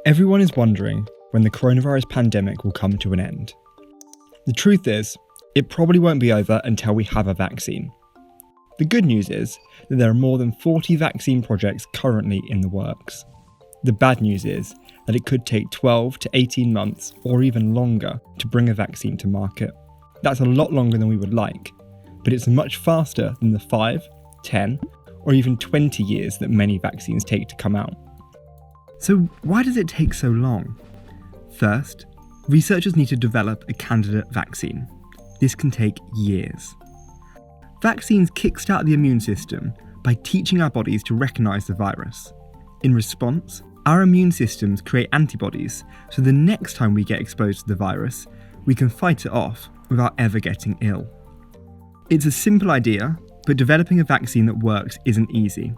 Everyone is wondering when the coronavirus pandemic will come to an end. The truth is, it probably won't be over until we have a vaccine. The good news is that there are more than 40 vaccine projects currently in the works. The bad news is that it could take 12 to 18 months or even longer to bring a vaccine to market. That's a lot longer than we would like, but it's much faster than the 5, 10, or even 20 years that many vaccines take to come out. So why does it take so long? First, researchers need to develop a candidate vaccine. This can take years. Vaccines kickstart the immune system by teaching our bodies to recognise the virus. In response, our immune systems create antibodies, so the next time we get exposed to the virus, we can fight it off without ever getting ill. It's a simple idea, but developing a vaccine that works isn't easy.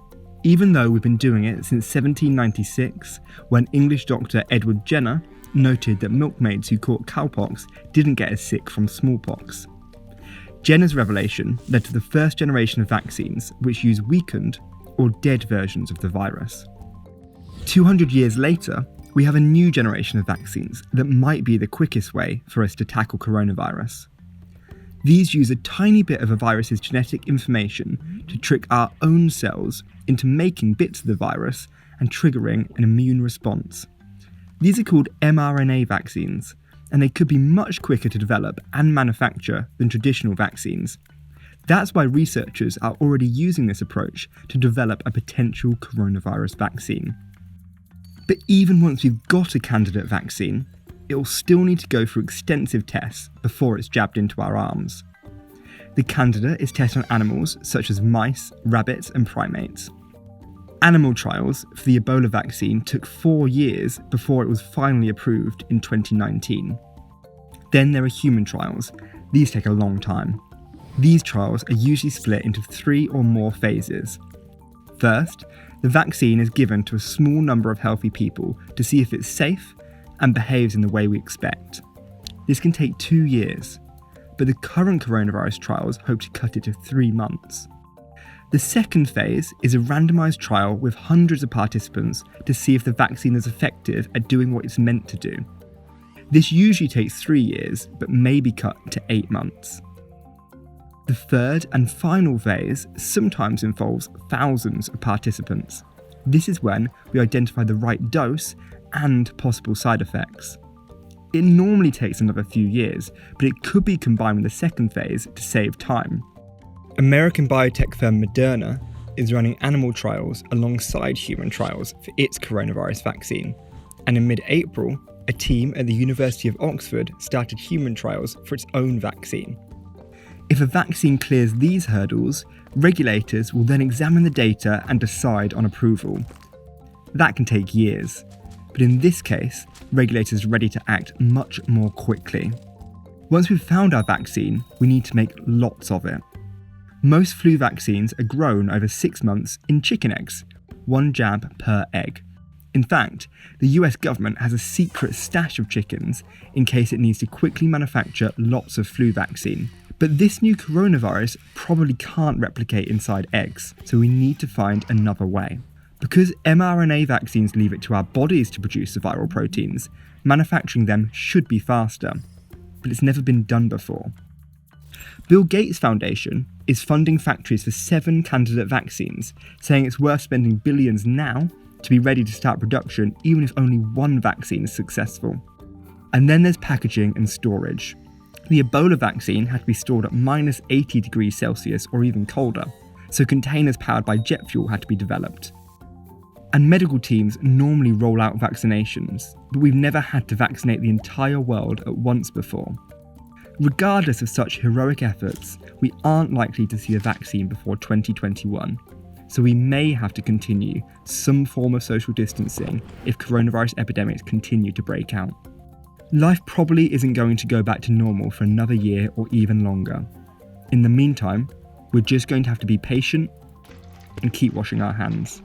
Even though we've been doing it since 1796, when English doctor Edward Jenner noted that milkmaids who caught cowpox didn't get as sick from smallpox. Jenner's revelation led to the first generation of vaccines which use weakened or dead versions of the virus. 200 years later, we have a new generation of vaccines that might be the quickest way for us to tackle coronavirus. These use a tiny bit of a virus's genetic information to trick our own cells into making bits of the virus and triggering an immune response. These are called mRNA vaccines, and they could be much quicker to develop and manufacture than traditional vaccines. That's why researchers are already using this approach to develop a potential coronavirus vaccine. But even once we've got a candidate vaccine, it will still need to go through extensive tests before it's jabbed into our arms. The candidate is tested on animals such as mice, rabbits, and primates. Animal trials for the Ebola vaccine took 4 years before it was finally approved in 2019. Then there are human trials. These take a long time. These trials are usually split into 3 or more phases. First, the vaccine is given to a small number of healthy people to see if it's safe and behaves in the way we expect. This can take 2 years, but the current coronavirus trials hope to cut it to 3 months. The second phase is a randomised trial with hundreds of participants to see if the vaccine is effective at doing what it's meant to do. This usually takes 3 years, but may be cut to 8 months. The third and final phase sometimes involves thousands of participants. This is when we identify the right dose and possible side effects. It normally takes another few years, but it could be combined with the second phase to save time. American biotech firm Moderna is running animal trials alongside human trials for its coronavirus vaccine. And in mid-April, a team at the University of Oxford started human trials for its own vaccine. If a vaccine clears these hurdles, regulators will then examine the data and decide on approval. That can take years, but in this case, regulators are ready to act much more quickly. Once we've found our vaccine, we need to make lots of it. Most flu vaccines are grown over 6 months in chicken eggs, 1 jab per egg. In fact, the US government has a secret stash of chickens in case it needs to quickly manufacture lots of flu vaccine. But this new coronavirus probably can't replicate inside eggs, so we need to find another way. Because mRNA vaccines leave it to our bodies to produce the viral proteins, manufacturing them should be faster. But it's never been done before. Bill Gates Foundation is funding factories for 7 candidate vaccines, saying it's worth spending billions now to be ready to start production even if only 1 vaccine is successful. And then there's packaging and storage. The Ebola vaccine had to be stored at minus 80 degrees Celsius or even colder, so containers powered by jet fuel had to be developed. And medical teams normally roll out vaccinations, but we've never had to vaccinate the entire world at once before. Regardless of such heroic efforts, we aren't likely to see a vaccine before 2021, so we may have to continue some form of social distancing if coronavirus epidemics continue to break out. Life probably isn't going to go back to normal for another year or even longer. In the meantime, we're just going to have to be patient and keep washing our hands.